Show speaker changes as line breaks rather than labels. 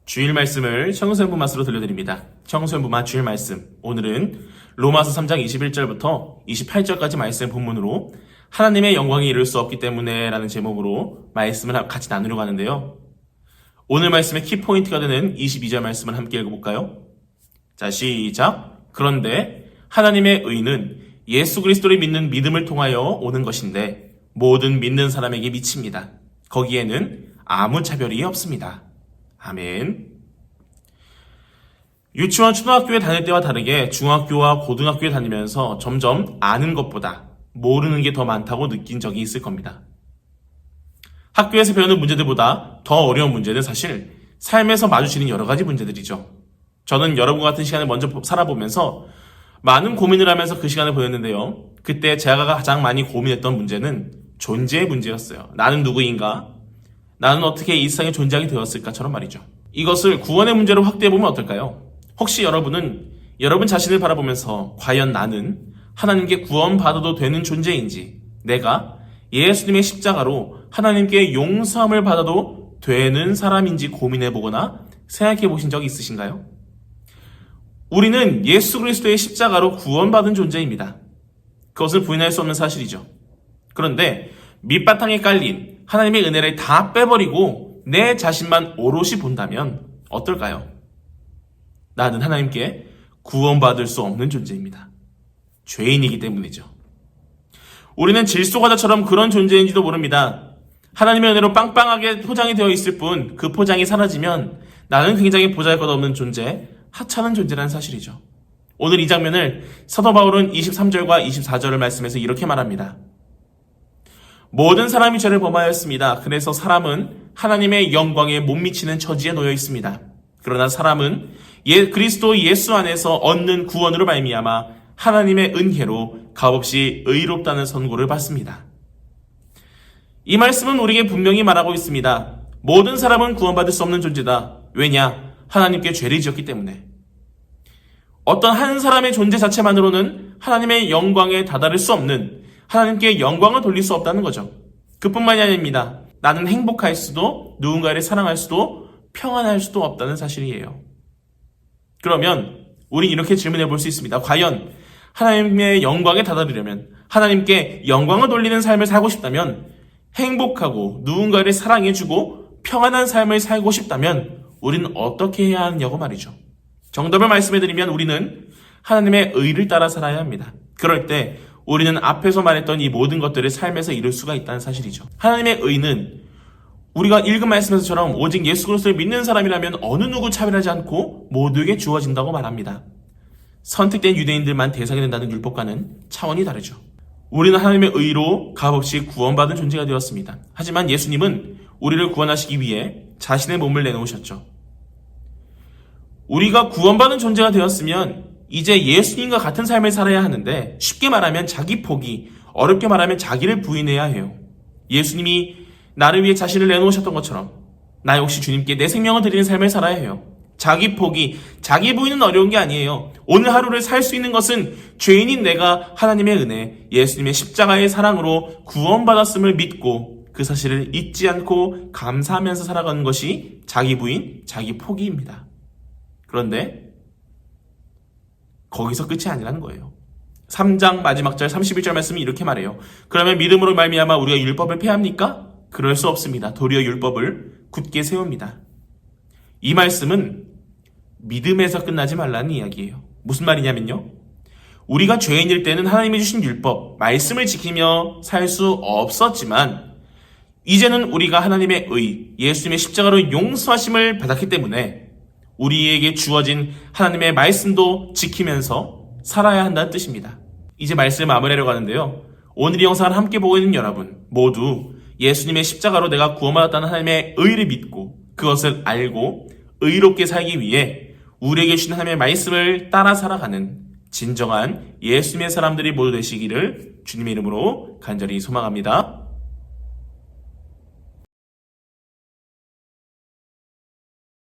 주일 말씀을 청소년부마스로 들려드립니다. 청소년부마 주일 말씀. 오늘은 로마서 3장 21절부터 28절까지 말씀 본문으로 하나님의 영광에 이를 수 없기 때문에 라는 제목으로 말씀을 같이 나누려고 하는데요. 오늘 말씀의 키포인트가 되는 22절 말씀을 함께 읽어볼까요? 자, 시작. 그런데 하나님의 의는 예수 그리스도를 믿는 믿음을 통하여 오는 것인데 모든 믿는 사람에게 미칩니다. 거기에는 아무 차별이 없습니다. 아멘. 유치원, 초등학교에 다닐 때와 다르게 중학교와 고등학교에 다니면서 점점 아는 것보다 모르는 게 더 많다고 느낀 적이 있을 겁니다. 학교에서 배우는 문제들보다 더 어려운 문제는 사실 삶에서 마주치는 여러 가지 문제들이죠. 저는 여러분과 같은 시간을 먼저 살아보면서 많은 고민을 하면서 그 시간을 보냈는데요. 그때 제가 가장 많이 고민했던 문제는 존재의 문제였어요. 나는 누구인가? 나는 어떻게 이 세상에 존재하게 되었을까처럼 말이죠. 이것을 구원의 문제로 확대해보면 어떨까요? 혹시 여러분은 여러분 자신을 바라보면서 과연 나는 하나님께 구원받아도 되는 존재인지, 내가 예수님의 십자가로 하나님께 용서함을 받아도 되는 사람인지 고민해보거나 생각해보신 적이 있으신가요? 우리는 예수 그리스도의 십자가로 구원받은 존재입니다. 그것을 부인할 수 없는 사실이죠. 그런데 밑바탕에 깔린 하나님의 은혜를 다 빼버리고 내 자신만 오롯이 본다면 어떨까요? 나는 하나님께 구원받을 수 없는 존재입니다. 죄인이기 때문이죠. 우리는 질소과자처럼 그런 존재인지도 모릅니다. 하나님의 은혜로 빵빵하게 포장이 되어 있을 뿐 그 포장이 사라지면 나는 굉장히 보잘것없는 존재, 하찮은 존재라는 사실이죠. 오늘 이 장면을 사도 바울은 23절과 24절을 말씀해서 이렇게 말합니다. 모든 사람이 죄를 범하였습니다. 그래서 사람은 하나님의 영광에 못 미치는 처지에 놓여 있습니다. 그러나 사람은 그리스도 예수 안에서 얻는 구원으로 말미암아 하나님의 은혜로 값없이 의롭다는 선고를 받습니다. 이 말씀은 우리에게 분명히 말하고 있습니다. 모든 사람은 구원받을 수 없는 존재다. 왜냐? 하나님께 죄를 지었기 때문에. 어떤 한 사람의 존재 자체만으로는 하나님의 영광에 다다를 수 없는, 하나님께 영광을 돌릴 수 없다는 거죠. 그뿐만이 아닙니다. 나는 행복할 수도, 누군가를 사랑할 수도, 평안할 수도 없다는 사실이에요. 그러면 우린 이렇게 질문해 볼 수 있습니다. 과연 하나님의 영광에 다다르려면, 하나님께 영광을 돌리는 삶을 살고 싶다면, 행복하고 누군가를 사랑해주고 평안한 삶을 살고 싶다면 우리는 어떻게 해야 하느냐고 말이죠. 정답을 말씀해드리면 우리는 하나님의 의를 따라 살아야 합니다. 그럴 때 우리는 앞에서 말했던 이 모든 것들을 삶에서 이룰 수가 있다는 사실이죠. 하나님의 의는 우리가 읽은 말씀에서처럼 오직 예수 그리스도를 믿는 사람이라면 어느 누구 차별하지 않고 모두에게 주어진다고 말합니다. 선택된 유대인들만 대상이 된다는 율법과는 차원이 다르죠. 우리는 하나님의 의로 값없이 구원받은 존재가 되었습니다. 하지만 예수님은 우리를 구원하시기 위해 자신의 몸을 내놓으셨죠. 우리가 구원받은 존재가 되었으면 이제 예수님과 같은 삶을 살아야 하는데, 쉽게 말하면 자기 포기, 어렵게 말하면 자기를 부인해야 해요. 예수님이 나를 위해 자신을 내놓으셨던 것처럼 나 역시 주님께 내 생명을 드리는 삶을 살아야 해요. 자기 포기, 자기 부인은 어려운 게 아니에요. 오늘 하루를 살 수 있는 것은 죄인인 내가 하나님의 은혜, 예수님의 십자가의 사랑으로 구원받았음을 믿고 그 사실을 잊지 않고 감사하면서 살아가는 것이 자기 부인, 자기 포기입니다. 그런데 거기서 끝이 아니라는 거예요. 3장 마지막 절 31절 말씀이 이렇게 말해요. 그러면 믿음으로 말미암아 우리가 율법을 폐합니까? 그럴 수 없습니다. 도리어 율법을 굳게 세웁니다. 이 말씀은 믿음에서 끝나지 말라는 이야기예요. 무슨 말이냐면요. 우리가 죄인일 때는 하나님이 주신 율법, 말씀을 지키며 살 수 없었지만 이제는 우리가 하나님의 의, 예수님의 십자가로 용서하심을 받았기 때문에 우리에게 주어진 하나님의 말씀도 지키면서 살아야 한다는 뜻입니다. 이제 말씀을 마무리하려고 하는데요. 오늘 이 영상을 함께 보고 있는 여러분 모두 예수님의 십자가로 내가 구원받았다는 하나님의 의를 믿고 그것을 알고 의롭게 살기 위해 우리에게 주신 하나님의 말씀을 따라 살아가는 진정한 예수님의 사람들이 모두 되시기를 주님의 이름으로 간절히 소망합니다.